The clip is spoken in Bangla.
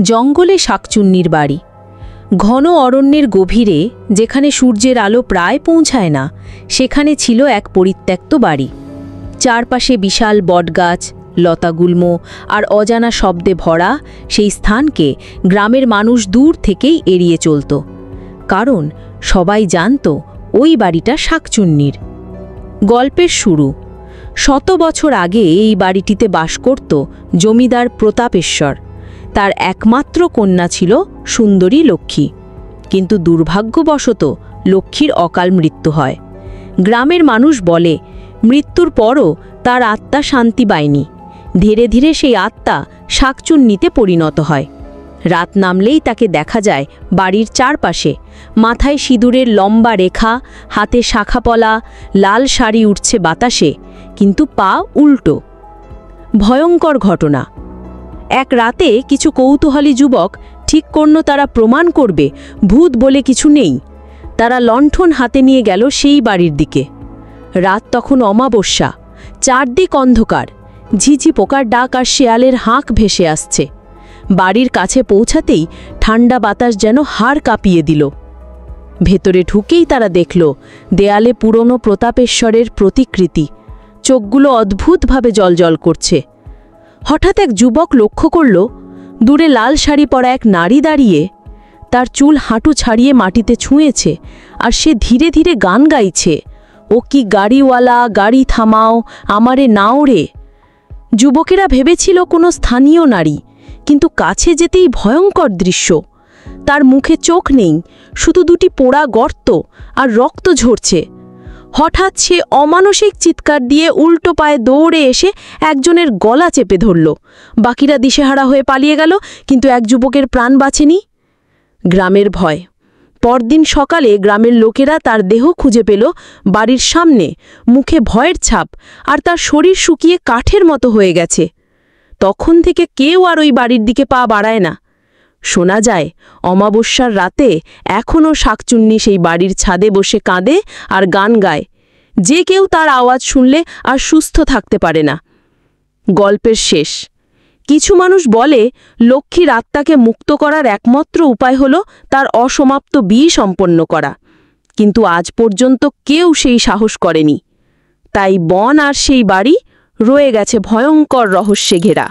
জঙ্গলে শাকচুন্নির বাড়ি। ঘন অরণ্যের গভীরে, যেখানে সূর্যের আলো প্রায় পৌঁছায় না, সেখানে ছিল এক পরিত্যক্ত বাড়ি। চারপাশে বিশাল বটগাছ, লতাগুল্ম আর অজানা শব্দে ভরা সেই স্থানকে গ্রামের মানুষ দূর থেকেই এড়িয়ে চলত, কারণ সবাই জানত ওই বাড়িটা শাকচুন্নির। গল্পের শুরু। 100 বছর আগে এই বাড়িটিতে বাস করত জমিদার প্রতাপেশ্বর। তার একমাত্র কন্যা ছিল সুন্দরী লক্ষ্মী, কিন্তু দুর্ভাগ্যবশত লক্ষ্মীর অকাল মৃত্যু হয়। গ্রামের মানুষ বলে, মৃত্যুর পরও তার আত্মা শান্তি পায়নি। ধীরে ধীরে সেই আত্মা শাকচুন্নিতে পরিণত হয়। রাত নামলেই তাকে দেখা যায় বাড়ির চারপাশে, মাথায় সিঁদুরের লম্বা রেখা, হাতে শাখাপলা, লাল শাড়ি উঠছে বাতাসে, কিন্তু পা উল্টো। ভয়ঙ্কর ঘটনা। এক রাতে কিছু কৌতূহলী যুবক ঠিক করল তারা প্রমাণ করবে ভূত বলে কিছু নেই। তারা লণ্ঠন হাতে নিয়ে গেল সেই বাড়ির দিকে। রাত তখন অমাবস্যা, চারদিক অন্ধকার, ঝিঝি পোকার ডাক আর শেয়ালের হাঁক ভেসে আসছে। বাড়ির কাছে পৌঁছাতেই ঠান্ডা বাতাস যেন হাড় কাঁপিয়ে দিল। ভেতরে ঢুকেই তারা দেখল দেয়ালে পুরনো প্রতাপেশ্বরের প্রতিকৃতি, চোখগুলো অদ্ভুতভাবে জ্বলজ্বল করছে। হঠাৎ এক যুবক লক্ষ্য করল দূরে লাল শাড়ি পরা এক নারী দাঁড়িয়ে। তার চুল হাঁটু ছাড়িয়ে মাটিতে ছুঁয়েছে, আর সে ধীরে ধীরে গান গাইছে, ও কি গাড়িওয়ালা, গাড়ি থামাও, আমারে নাও রে। যুবকেরা ভেবেছিল কোনো স্থানীয় নারী, কিন্তু কাছে যেতেই ভয়ঙ্কর দৃশ্য। তার মুখে চোখ নেই, শুধু দুটি পোড়া গর্ত আর রক্ত ঝরছে। হঠাৎ সে অমানসিক চিৎকার দিয়ে উল্টো পায়ে দৌড়ে এসে একজনের গলা চেপে ধরল। বাকিরা দিশেহারা হয়ে পালিয়ে গেল, কিন্তু এক যুবকের প্রাণ বাঁচেনি। গ্রামের ভয়। পরদিন সকালে গ্রামের লোকেরা তার দেহ খুঁজে পেল বাড়ির সামনে, মুখে ভয়ের ছাপ, আর তার শরীর শুকিয়ে কাঠের মতো হয়ে গেছে। তখন থেকে কেউ আর ওই বাড়ির দিকে পা বাড়ায় না। শোনা যায় অমাবস্যার রাতে এখনও শাকচুন্নি সেই বাড়ির ছাদে বসে কাঁদে আর গান গায়। যে কেউ তার আওয়াজ শুনলে আর সুস্থ থাকতে পারে না। গল্পের শেষ। কিছু মানুষ বলে লক্ষ্মীর আত্মাকে মুক্ত করার একমাত্র উপায় হল তার অসমাপ্ত বিয়ে সম্পন্ন করা, কিন্তু আজ পর্যন্ত কেউ সেই সাহস করেনি। তাই বন আর সেই বাড়ি রয়ে গেছে ভয়ঙ্কর রহস্যে ঘেরা।